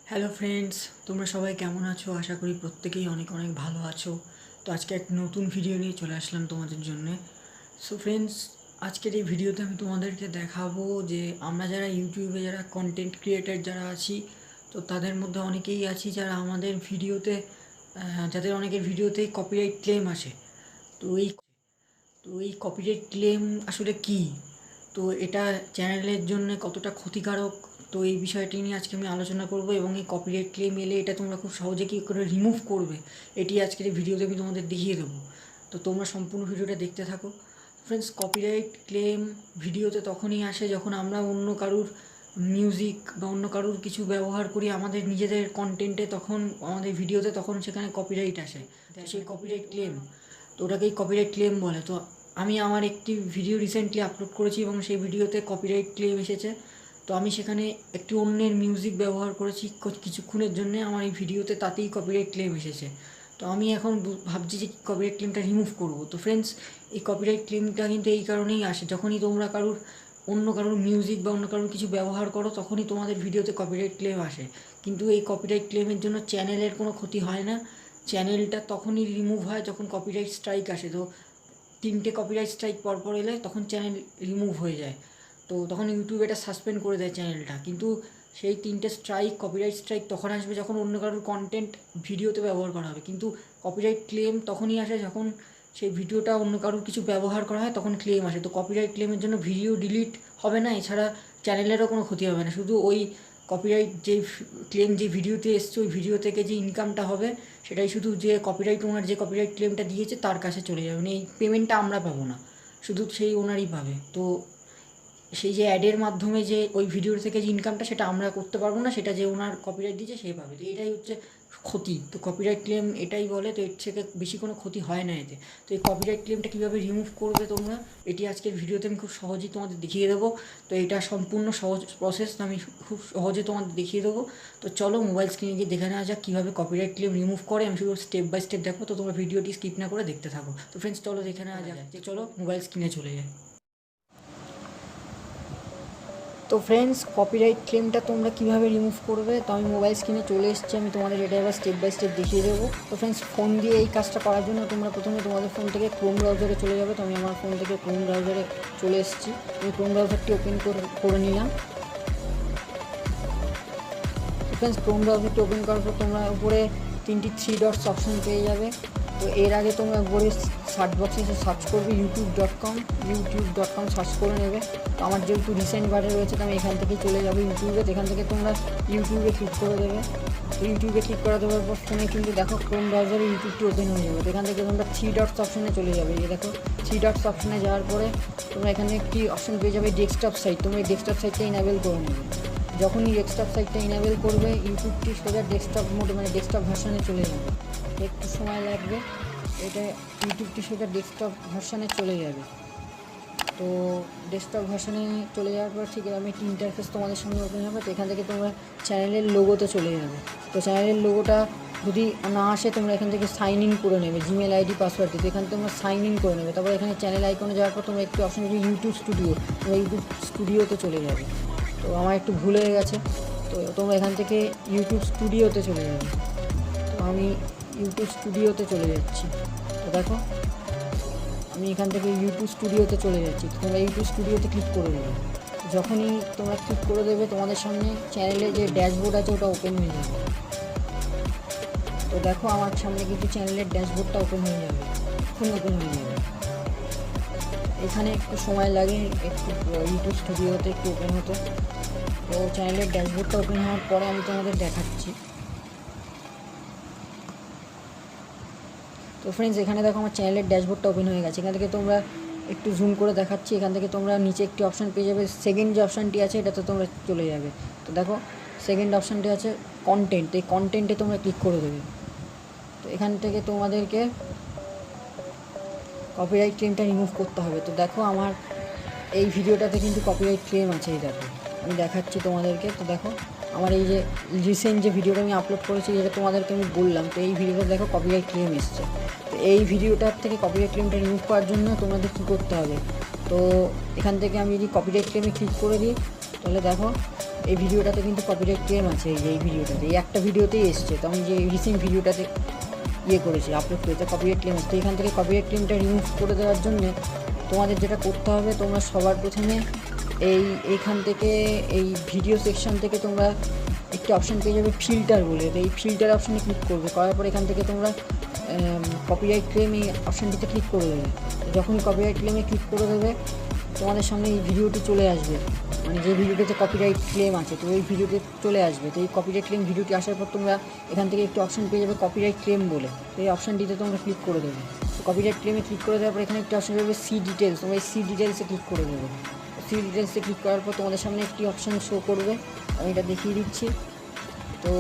Hello friends, তোমরা সবাই কেমন আছো? আশা করি প্রত্যেকেই অনেক অনেক ভালো আছো। তো আজকে এক নতুন ভিডিও নিয়ে চলে আসলাম তোমাদের জন্যে। সো ফ্রেন্ডস, আজকের এই ভিডিওতে আমি তোমাদেরকে দেখাবো যে আমরা যারা ইউটিউবে যারা কন্টেন্ট ক্রিয়েটার যারা আছি, তো তাদের মধ্যে অনেকেই আছি যারা আমাদের ভিডিওতে যাদের অনেকের ভিডিওতেই কপিরাইট ক্লেম আসে। তো এই কপিরাইট ক্লেম আসলে কী, তো এটা চ্যানেলের জন্য কতটা ক্ষতিকারক, তো এই বিষয়টি নিয়ে আজকে আমি আলোচনা করব। এবং এই কপিরাইট ক্লেম এলে এটা তোমরা খুব সহজে কী করে রিমুভ করবে, এটি আজকের এই ভিডিওতে আমি তোমাদের দেখিয়ে দেবো। তো তোমরা সম্পূর্ণ ভিডিওটা দেখতে থাকো। ফ্রেন্ডস, কপিরাইট ক্লেম ভিডিওতে তখনই আসে যখন আমরা অন্য কারুর মিউজিক বা অন্য কারুর কিছু ব্যবহার করি আমাদের নিজেদের কন্টেন্টে, তখন আমাদের ভিডিওতে তখন সেখানে কপিরাইট আসে। সেই কপিরাইট ক্লেম, তো ওটাকেই কপিরাইট ক্লেম বলে। তো আমি আমার একটি ভিডিও রিসেন্টলি আপলোড করেছি এবং সেই ভিডিওতে কপিরাইট ক্লেম এসেছে। তো আমি সেখানে একটি অন্যের মিউজিক ব্যবহার করেছি কিছুক্ষণের জন্যে, আমার এই ভিডিওতে তাতেই কপিরাইট ক্লেম এসেছে। তো আমি এখন ভাবছি যে কপিরাইট ক্লেমটা রিমুভ করব। তো ফ্রেন্ডস, এই কপিরাইট ক্লেমটা কিন্তু এই কারণেই আসে, যখনই তোমরা অন্য কারুর মিউজিক বা অন্য কারুর কিছু ব্যবহার করো তখনই তোমাদের ভিডিওতে কপিরাইট ক্লেম আসে। কিন্তু এই কপিরাইট ক্লেমের জন্য চ্যানেলের কোনো ক্ষতি হয় না, চ্যানেলটা তখনই রিমুভ হয় যখন কপিরাইট স্ট্রাইক আসে। তো 3টে কপিরাইট স্ট্রাইক পরপর এলে তখন চ্যানেল রিমুভ হয়ে যায়। তো তখন ইউটিউব এটা সাসপেন্ড করে দেয় চ্যানেলটা। কিন্তু সেই 3টে কপিরাইট স্ট্রাইক তখন আসবে যখন অন্য কারোর কন্টেন্ট ভিডিওতে ব্যবহার করা হবে। কিন্তু কপিরাইট ক্লেম তখনই আসে যখন সেই ভিডিওটা অন্য কারোর কিছু ব্যবহার করা হয়, তখন ক্লেম আসে। তো কপিরাইট ক্লেমের জন্য ভিডিও ডিলিট হবে না, এছাড়া চ্যানেলেরও কোনো ক্ষতি হবে না। শুধু ওই কপিরাইট যে ক্লেম যে ভিডিওতে এসছে ওই ভিডিও থেকে যে ইনকামটা হবে সেটাই শুধু যে কপিরাইট ওনার যে কপিরাইট ক্লেমটা দিয়েছে তার কাছে চলে যাবে, মানে এই পেমেন্টটা আমরা পাবো না, শুধু সেই ওনারই পাবে। তো সেই যে অ্যাডের মাধ্যমে যে ওই ভিডিওর থেকে যে ইনকামটা সেটা আমরা করতে পারবো না, সেটা যে ওনার কপিরাইট দিয়েছে সে পাবে। তো এটাই হচ্ছে ক্ষতি। তো কপিরাইট ক্লেম এটাই বলে, তো এর থেকে বেশি কোনো ক্ষতি হয় না এতে। তো এই কপিরাইট ক্লেমটা কীভাবে রিমুভ করবে তোমরা, এটি আজকের ভিডিওতে আমি খুব সহজেই তোমাদের দেখিয়ে দেবো। তো এটা সম্পূর্ণ সহজ প্রসেস, আমি খুব সহজে তোমাদের দেখিয়ে দেবো। তো চলো মোবাইল স্ক্রিনে গিয়ে দেখে নেওয়া যাক কীভাবে কপিরাইট ক্লেম রিমুভ করে। আমি শুধু স্টেপ বাই স্টেপ দেখো, তো তোমরা ভিডিওটি স্কিপ না করে দেখতে থাকো। তো ফ্রেন্ডস, চলো দেখে নেওয়া যাক। চলো মোবাইল স্ক্রিনে চলে যায়। তো ফ্রেন্ডস, কপিরাইট ক্লেমটা তোমরা কীভাবে রিমুভ করবে, তো আমি মোবাইল স্ক্রিনে চলে এসেছি, আমি তোমাদের এটা এবার স্টেপ বাই স্টেপ দেখিয়ে দেবো। তো ফ্রেন্ডস, ফোন দিয়ে এই কাজটা করার জন্য তোমরা প্রথমে তোমাদের ফোন থেকে ক্রোম ব্রাউজারে চলে যাবে। তো আমি আমার ফোন থেকে ক্রোম ব্রাউজারে চলে এসেছি, আমি ক্রোম ব্রাউজারটি ওপেন করে নিলাম। তো ফ্রেন্ডস, ক্রোম ব্রাউজারটি ওপেন করার পর তোমরা উপরে 3টি 3 ডটস অপশান পেয়ে যাবে। তো এর আগে তোমরা উপরে সার্চ বক্সে এসে সার্চ করবে youtube.com সার্চ করে নেবে। তো আমার যেহেতু রিসেন্ট বারে রয়েছে, তো আমি এখান থেকেই চলে যাবো ইউটিউবে। এখান থেকে তোমরা ইউটিউবে ক্লিক করে দেবে। তো ইউটিউবে ক্লিক করে দেওয়ার পর ফোনে কিন্তু দেখো ক্রোম ব্রাউজারে ইউটিউবটি ওপেন হয়ে যাবে। তো এখান থেকে তোমরা 3 ডটস অপশানে চলে যাবে। এই দেখো 3 ডটস অপশানে যাওয়ার পরে তোমরা এখানে একটি অপশান পেয়ে যাবে ডেস্কটপ সাইট। তোমরা এই ডেস্কটপ সাইটটা ইনেবল করে নেবে। যখনই ডেস্কটপ সাইটটা ইনেবল করবে, ইউটিউবটি সোজা ডেস্কটপ মোডে মানে ডেস্কটপ ভার্সনে চলে যাবে। একটু সময় লাগবে, এটা ইউটিউবটি সোজা ডেস্কটপ ভার্সনে চলে যাবে। তো ডেস্কটপ ভার্সনে চলে যাওয়ার পর ঠিক আমি একটি ইন্টারফেস তোমাদের সামনে ওপেন হবে। তো এখান থেকে তোমরা চ্যানেলের লোগোতে চলে যাবে। তো চ্যানেলের লোগোটা যদি না আসে, তোমরা এখান থেকে সাইন ইন করে নেবে জিমেল আইডি পাসওয়ার্ড দিয়ে। তো এখানে তোমরা সাইন ইন করে নেবে। তারপর এখানে চ্যানেল আইকনে যাওয়ার পর তোমরা একটি অপশন আছে ইউটিউব স্টুডিও, তোমরা ইউটিউব স্টুডিওতে চলে যাবে। তো আমার একটু ভুল হয়ে গেছে, তো তোমরা এখান থেকে ইউটিউব স্টুডিওতে চলে যাবে। তো আমি ইউটিউব স্টুডিওতে চলে যাচ্ছি। তো দেখো আমি এখান থেকে ইউটিউব স্টুডিওতে চলে যাচ্ছি। তো তোমরা ইউটিউব স্টুডিওতে ক্লিক করে দেবে। যখনই তোমরা ক্লিক করে দেবে, তোমাদের সামনে চ্যানেলে যে ড্যাশবোর্ড আছে ওটা ওপেন হয়ে যাবে। তো দেখো আমার সামনে কিন্তু চ্যানেলের ড্যাশবোর্ডটা ওপেন হয়ে যাবে, এখন ওপেন হয়ে যাবে। এখানে একটু সময় লাগে, একটু ইউটিউব স্টুডিওতে একটু ওপেন হতে। তো চ্যানেলের ড্যাশবোর্ডটা ওপেন হওয়ার পরে আমি তোমাদের দেখাচ্ছি। তো ফ্রেন্ডস, এখানে দেখো আমার চ্যানেলের ড্যাশবোর্ডটা ওপেন হয়ে গেছে। এখান থেকে তোমরা একটু জুম করে দেখাচ্ছি, এখান থেকে তোমরা নিচে একটি অপশান পেয়ে যাবে, সেকেন্ড যে অপশানটি আছে এটাতে তোমরা চলে যাবে। তো দেখো সেকেন্ড অপশানটি আছে কন্টেন্ট, এই কন্টেন্টে তোমরা ক্লিক করে দেবে। তো এখান থেকে তোমাদেরকে কপিরাইট ক্লেমটা রিমুভ করতে হবে। তো দেখো আমার এই ভিডিওটাতে কিন্তু কপিরাইট ক্লেম আছে, এই দেখো আমি দেখাচ্ছি তোমাদেরকে। তো দেখো আমার এই যে রিসেন্ট যে ভিডিওটা আমি আপলোড করেছি, যেটা তোমাদেরকে আমি বললাম, তো এই ভিডিওটা দেখো কপিরাইট ক্লেম এসছে। তো এই ভিডিওটার থেকে কপিরাইট ক্লেমটা রিমুভ করার জন্য তোমাদের কী করতে হবে, তো এখান থেকে আমি যদি কপিরাইট ক্লেমে ক্লিক করে দিই, তাহলে দেখো এই ভিডিওটাতে কিন্তু কপিরাইট ক্লেম আছে, এই ভিডিওটাতে, এই একটা ভিডিওতেই এসছে। তো আমি যে রিসেন্ট ভিডিওটাতে করেছি, আপলোড করেছি, কপিরাইট ক্লেম আসছে। তো এখান থেকে কপিরাইট ক্লেমটা রিমুভ করে দেওয়ার জন্যে তোমাদের যেটা করতে হবে, তোমরা সবার প্রথমে এইখান থেকে এই ভিডিও সেকশন থেকে তোমরা একটি অপশান পেয়ে যাবে ফিল্টার বলে। তো এই ফিল্টার অপশানে ক্লিক করবে, করার পর এখান থেকে তোমরা কপিরাইট ক্লেম এই অপশানটিতে ক্লিক করে দেবে। যখনই কপিরাইট ক্লেমে ক্লিক করে দেবে তোমাদের সামনে এই ভিডিওটি চলে আসবে, মানে যে ভিডিওটিতে কপিরাইট ক্লেম আছে, তো এই ভিডিওতে চলে আসবে। তো এই কপিরাইট ক্লেম ভিডিওটি আসার পর তোমরা এখান থেকে একটি অপশান পেয়ে যাবে কপিরাইট ক্লেম বলে। তো এই অপশানটিতে তোমরা ক্লিক করে দেবে। তো কপিরাইট ক্লেমে ক্লিক করে দেওয়ার পর এখানে একটি অপশান পাবে সি ডিটেলস, তোমরা এই সি ডিটেলসে ক্লিক করে দেবে। সি ডিটেলসে ক্লিক করার পর তোমাদের সামনে একটি অপশান শো করবে, আমি এটা দেখিয়ে দিচ্ছি। তো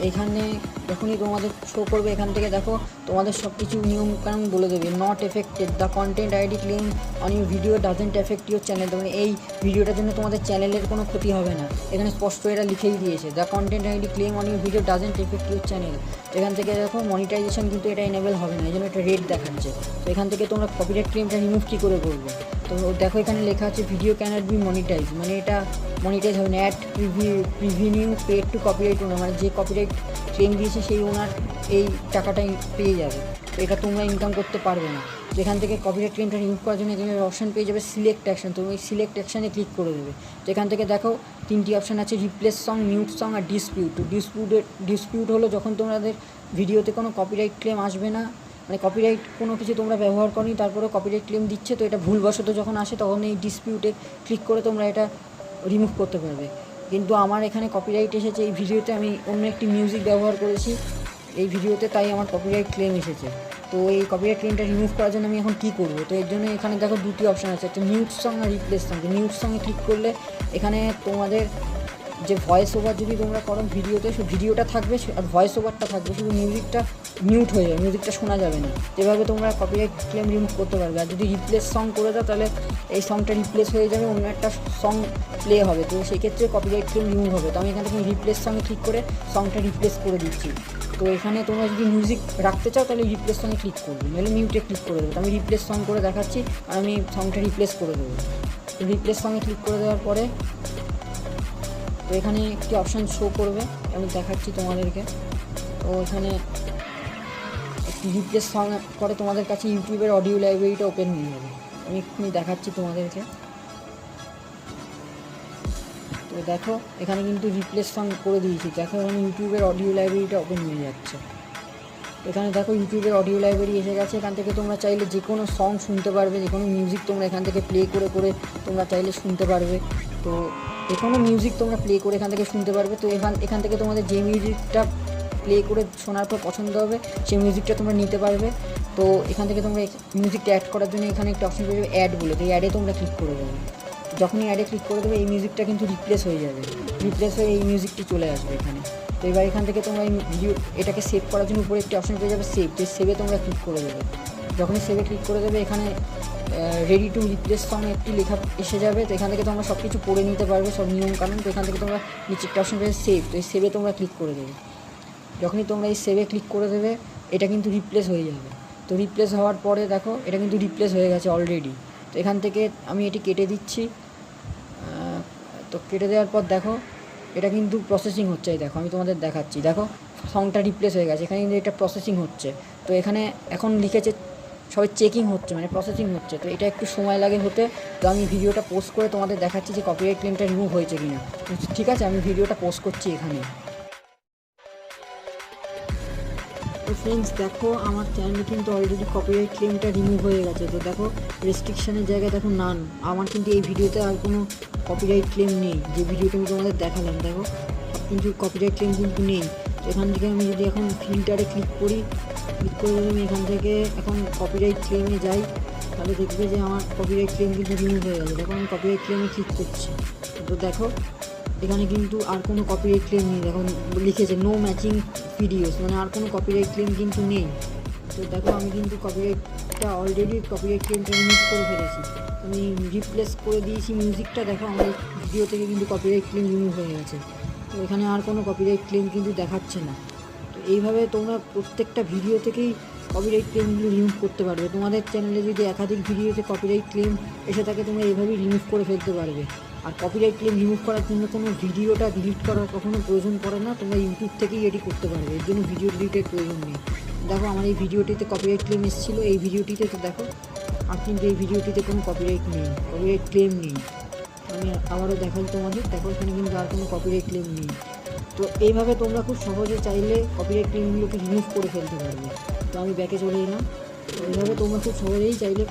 এখানে যখনই তোমাদের শো করবে, এখান থেকে দেখো তোমাদের সব কিছু নিয়মকানুন বলে দেবে। Not affected, the content ID claim on your video doesn't effect your channel. মানে এই ভিডিওটার জন্য তোমাদের চ্যানেলের কোনো ক্ষতি হবে না, এখানে স্পষ্ট এটা লিখেই দিয়েছে। The content ID claim on your video doesn't effect your channel. এখান থেকে দেখো মনিটাইজেশন কিন্তু এটা এনেবল হবে না, এই জন্য এটা রেড দেখাচ্ছে। তো এখান থেকে তোমরা কপিরাইট ক্লেমটা রিমুভ কী করে করবে, তো দেখো এখানে লেখা আছে ভিডিও ক্যানট বি মনিটাইজ, মানে এটা মনিটাইজ হবে না। অ্যাড প্রিভিনিউ পেড টু কপিরাইট ওনার, মানে যে কপিরাইট ক্লেম দিয়েছে সেই ওনার এই টাকাটাই পেয়ে যাবে। তো এটা তোমরা ইনকাম করতে পারবে না। তো এখান থেকে কপিরাইট ক্লেমটা রিমুভ করার জন্য এখানে অপশান পেয়ে যাবে সিলেক্ট অ্যাকশন, তুমি এই সিলেক্ট অ্যাকশানে ক্লিক করে দেবে। তো এখান থেকে দেখো তিনটি অপশান আছে, রিপ্লেস সং, মিউট সং আর ডিসপিউট। তো ডিসপিউট হলো যখন তোমাদের ভিডিওতে কোনো কপিরাইট ক্লেম আসবে না, মানে কপিরাইট কোনো কিছু তোমরা ব্যবহার করনি তারপরে কপিরাইট ক্লেম দিচ্ছে, তো এটা ভুলবশত যখন আসে তখন এই ডিসপিউটে ক্লিক করে তোমরা এটা রিমুভ করতে পারবে। কিন্তু আমার এখানে কপিরাইট এসেছে এই ভিডিওতে, আমি অন্য একটি মিউজিক ব্যবহার করেছি এই ভিডিওতে, তাই আমার কপিরাইট ক্লেম এসেছে। তো এই কপিরাইট ক্লেমটা রিমুভ করার জন্য আমি এখন কী করবো, তো এর জন্য এখানে দেখো দুটি অপশান আছে, একটা মিউট সং আর রিপ্লেস সং। মিউট সঙ্গে ক্লিক করলে এখানে তোমাদের যে ভয়েস ওভার যদি তোমরা করো ভিডিওতে, সে ভিডিওটা থাকবে আর ভয়েস ওভারটা থাকবে, শুধু মিউজিকটা মিউট হয়ে যাবে, মিউজিকটা শোনা যাবে না। যেভাবে তোমরা কপিরাইট ক্লেম রিমুভ করতে পারবে। আর যদি রিপ্লেস সং করে দাও তাহলে এই সংটা রিপ্লেস হয়ে যাবে, অন্য একটা সং প্লে হবে, তো সেক্ষেত্রে কপিরাইট ক্লেম রিমুভ হবে। তো আমি এখান থেকে রিপ্লেস সঙ্গে ক্লিক করে সংটা রিপ্লেস করে দিচ্ছি। তো এখানে তোমরা যদি মিউজিক রাখতে চাও তাহলে রিপ্লেস সঙ্গে ক্লিক করবে, নাহলে মিউটে ক্লিক করে দেবে। তো আমি রিপ্লেস সং করে দেখাচ্ছি আর আমি সংটা রিপ্লেস করে দেবো। তো রিপ্লেস সঙ্গে ক্লিক করে দেওয়ার পরে তো এখানে একটি অপশান শো করবে, আমি দেখাচ্ছি তোমাদেরকে। তো এখানে একটি রিপ্লেস সং করে তোমাদের কাছে ইউটিউবের অডিও লাইব্রেরিটা ওপেন হয়ে যাবে, আমি এক্ষুনি দেখাচ্ছি তোমাদেরকে। তো দেখো এখানে কিন্তু রিপ্লেস সং করে দিয়েছি, দেখো এখানে ইউটিউবের অডিও লাইব্রেরিটা ওপেন হয়ে যাচ্ছে। এখানে দেখো ইউটিউবের অডিও লাইব্রেরি এসে গেছে, এখান থেকে তোমরা চাইলে যে কোনো সং শুনতে পারবে, যে কোনো মিউজিক তোমরা এখান থেকে প্লে করে করে তোমরা চাইলে শুনতে পারবে। তো যে কোনো মিউজিক তোমরা প্লে করে এখান থেকে শুনতে পারবে। তো এখান থেকে তোমাদের যে মিউজিকটা প্লে করে শোনার পর পছন্দ হবে সেই মিউজিকটা তোমরা নিতে পারবে। তো এখান থেকে তোমরা মিউজিকটা অ্যাড করার জন্য এখানে একটা অপশন পেয়ে যাবে অ্যাড বলে, তো এই অ্যাডে তোমরা ক্লিক করে দেবে। যখনই অ্যাডে ক্লিক করে দেবে এই মিউজিকটা কিন্তু রিপ্লেস হয়ে যাবে, রিপ্লেস হয়ে এই মিউজিকটি চলে আসবে এখানে। তো এবার এখান থেকে তোমরা এই ভিডিও এটাকে সেভ করার জন্য উপরে একটি অপশন পেয়ে যাবে সেভ, তো সেভে তোমরা ক্লিক করে দেবে। যখনই সেভে ক্লিক করে দেবে এখানে রেডি টু রিপ্লেস সং একটি লেখা এসে যাবে। তো এখান থেকে তোমরা সব কিছু পড়ে নিতে পারবে, সব নিয়মকানুন। তো এখান থেকে তোমরা নিচে একটা অপশন পেয়ে সেভ, তো এই সেভে তোমরা ক্লিক করে দেবে। যখনই তোমরা এই সেভে ক্লিক করে দেবে এটা কিন্তু রিপ্লেস হয়ে যাবে। তো রিপ্লেস হওয়ার পরে দেখো এটা কিন্তু রিপ্লেস হয়ে গেছে অলরেডি। তো এখান থেকে আমি এটি কেটে দিচ্ছি। তো কেটে দেওয়ার পর দেখো এটা কিন্তু প্রসেসিং হচ্ছে, দেখো আমি তোমাদের দেখাচ্ছি। দেখো সংটা রিপ্লেস হয়ে গেছে, এখানে কিন্তু এটা প্রসেসিং হচ্ছে। তো এখানে এখন লিখেছে সবাই চেকিং হচ্ছে, মানে প্রসেসিং হচ্ছে। তো এটা একটু সময় লাগে হতে। তো আমি ভিডিওটা পোস্ট করে তোমাদের দেখাচ্ছি যে কপিরাইট ক্লেমটা রিমুভ হয়েছে কিনা। ঠিক আছে, আমি ভিডিওটা পোস্ট করছি এখানে। তো ফ্রেন্ডস দেখো আমার চ্যানেলে কিন্তু অলরেডি কপিরাইট ক্লেমটা রিমুভ হয়ে গেছে। তো দেখো রেস্ট্রিকশানের জায়গায় দেখো নান, আমার কিন্তু এই ভিডিওতে আর কোনো কপিরাইট ক্লেম নেই। যে ভিডিওটা আমি তোমাদের দেখালাম দেখো কিন্তু কপিরাইট ক্লেম কিন্তু নেই। তো এখান থেকে আমি যদি এখন ফিল্টারে ক্লিক করে যদি আমি এখান থেকে এখন কপিরাইট ক্লেমে যাই তাহলে দেখবে যে আমার কপিরাইট ক্লেম কিন্তু রিমুভ হয়ে গেছে। দেখো আমি কপিরাইট ক্লেমে ক্লিক করছি, তো দেখো এখানে কিন্তু আর কোনো কপিরাইট ক্লেম নেই। দেখো লিখেছে নো ম্যাচিং ভিডিওস, মানে আর কোনো কপিরাইট ক্লেম কিন্তু নেই। তো দেখো আমি কিন্তু কপিরাইটটা অলরেডি কপিরাইট ক্লেমটা রিমুভ করে ফেলেছি, আমি রিপ্লেস করে দিয়েছি মিউজিকটা। দেখো আমার ভিডিও থেকে কিন্তু কপিরাইট ক্লেম রিমুভ হয়ে গেছে। তো এখানে আর কোনো কপিরাইট ক্লেম কিন্তু দেখাচ্ছে না। তো এইভাবে তোমরা প্রত্যেকটা ভিডিও থেকেই কপিরাইট ক্লেমগুলো রিমুভ করতে পারবে। তোমাদের চ্যানেলে যদি একাধিক ভিডিওতে কপিরাইট ক্লেম এসে থাকে তোমরা এইভাবেই রিমুভ করে ফেলতে পারবে। আর কপিরাইট ক্লেম রিমুভ করার জন্য কোনো ভিডিওটা ডিলিট করার কখনো প্রয়োজন পড়ে না, তোমরা ইউটিউব থেকেই এটি করতে পারবে, এর জন্য ভিডিও ডিলিটের প্রয়োজন নেই। দেখো আমার এই ভিডিওটিতে কপিরাইট ক্লেম এসেছিলো, এই ভিডিওটিতে তো দেখো আর কিন্তু এই ভিডিওটিতে কোনো কপিরাইট নেই, কপিরাইট ক্লেম নেই। আমি আবারও দেখাই তোমাদের, দেখো এখানে কিন্তু আর কোনো কপিরাইট ক্লেম নেই। তো এইভাবে তোমরা খুব সহজে চাইলে কপিরাইট ক্লেমগুলোকে রিমুভ করে ফেলতে পারবে। তো আমি ব্যাকে চলে এলাম। তো এইভাবে তোমরা খুব সহজেই চাইলে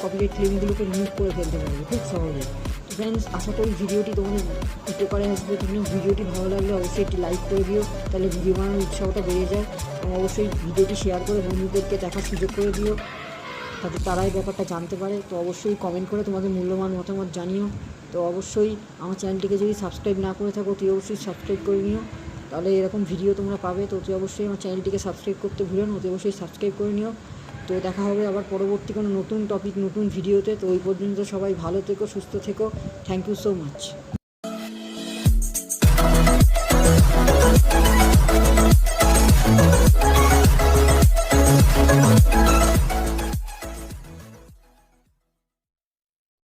কপিরাইট ক্লেমগুলোকে রিমুভ করে ফেলতে পারবে খুব সহজে। তো ফ্রেন্ডস, আশা করি ভিডিওটি তোমাদের উপকারে আসবে। তোমরা ভিডিওটি ভালো লাগলে অবশ্যই একটি লাইক করে দিও, তাহলে ভিডিও বানানোর উৎসাহটা বেড়ে যায়। এবং অবশ্যই ভিডিওটি শেয়ার করে বন্ধুদেরকে দেখার সুযোগ করে দিও, তাতে তারাই ব্যাপারটা জানতে পারে। তো অবশ্যই কমেন্ট করে তোমাদের মূল্যবান মতামত জানিও। তো অবশ্যই আমার চ্যানেলটিকে যদি সাবস্ক্রাইব না করে থাকো, তুই অবশ্যই সাবস্ক্রাইব করে নিও, তাহলে এরকম ভিডিও তোমরা পাবে। তো তুই অবশ্যই আমার চ্যানেলটিকে সাবস্ক্রাইব করতে ভুলো না, তুই অবশ্যই সাবস্ক্রাইব করে নিও। তো দেখা হবে আবার পরবর্তী কোনো নতুন টপিক নতুন ভিডিওতে। তো ওই পর্যন্ত সবাই ভালো থেকো, সুস্থ থেকো। Thank you so much.